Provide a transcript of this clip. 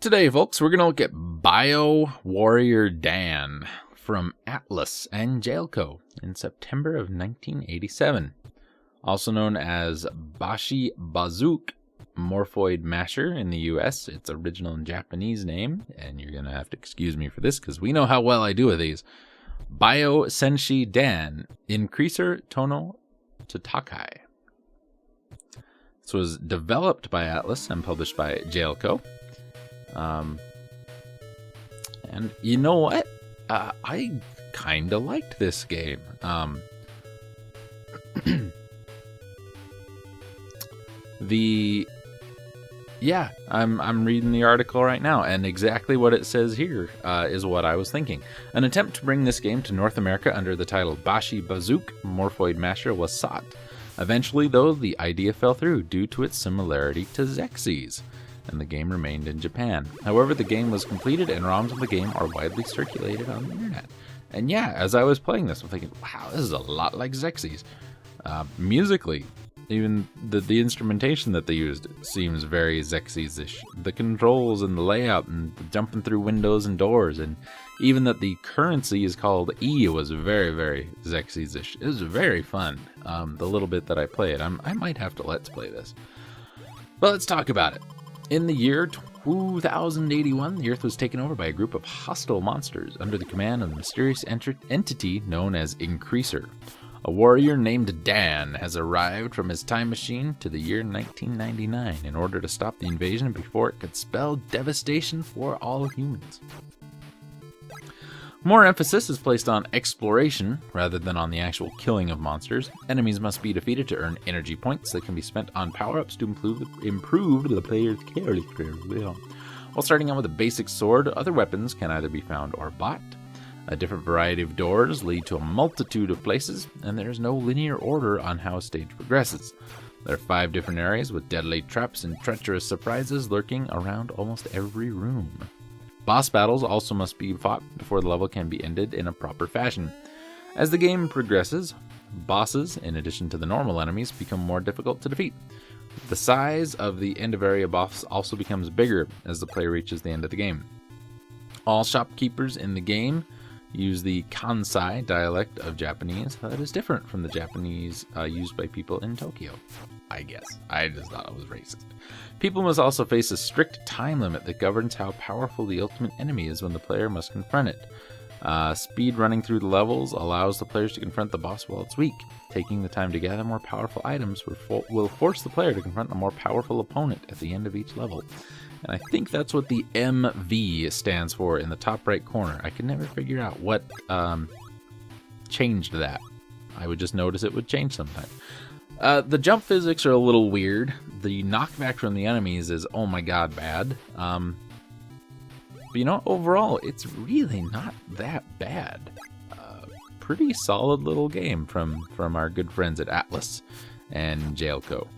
Today, folks, we're going to look at Bio Warrior Dan from Atlas and Jailco in September of 1987. Also known as Bashi Bazook Morphoid Masher in the US. Its original in Japanese name, and you're going to have to excuse me for this because we know how well I do with these. Bio Senshi Dan Increaser Tono Tatakai. This was developed by Atlas and published by Jailco. And you know what? I kind of liked this game. I'm reading the article right now, and exactly what it says here is what I was thinking. An attempt to bring this game to North America under the title Bashi Bazook Morphoid Masher was sought. Eventually, though, the idea fell through due to its similarity to Xexyz, and the game remained in Japan. However, the game was completed, and ROMs of the game are widely circulated on the internet. And yeah, as I was playing this, I'm thinking, wow, this is a lot like Xexyz. Musically, even the instrumentation that they used seems very Xexyz-ish. The controls and the layout and jumping through windows and doors, and even that the currency is called E was very, very Xexyz-ish. It was very fun, the little bit that I played. I might have to let's play this. But let's talk about it. In the year 2081, the Earth was taken over by a group of hostile monsters under the command of a mysterious entity known as Increaser. A warrior named Dan has arrived from his time machine to the year 1999 in order to stop the invasion before it could spell devastation for all humans. More emphasis is placed on exploration rather than on the actual killing of monsters. Enemies must be defeated to earn energy points that can be spent on power-ups to improve the player's character. While starting out with a basic sword, other weapons can either be found or bought. A different variety of doors lead to a multitude of places, and there is no linear order on how a stage progresses. There are 5 different areas with deadly traps and treacherous surprises lurking around almost every room. Boss battles also must be fought before the level can be ended in a proper fashion. As the game progresses, bosses, in addition to the normal enemies, become more difficult to defeat. The size of the end of area boss also becomes bigger as the player reaches the end of the game. All shopkeepers in the game use the Kansai dialect of Japanese that is different from the Japanese used by people in Tokyo, I guess. I just thought it was racist. People must also face a strict time limit that governs how powerful the ultimate enemy is when the player must confront it. Speed running through the levels allows the players to confront the boss while it's weak. Taking the time to gather more powerful items will force the player to confront a more powerful opponent at the end of each level. And I think that's what the MV stands for in the top right corner. I could never figure out what changed that. I would just notice it would change sometimes. The jump physics are a little weird. The knockback from the enemies is, oh my god, bad. But you know, overall, it's really not that bad. Pretty solid little game from our good friends at Atlas and Jailco.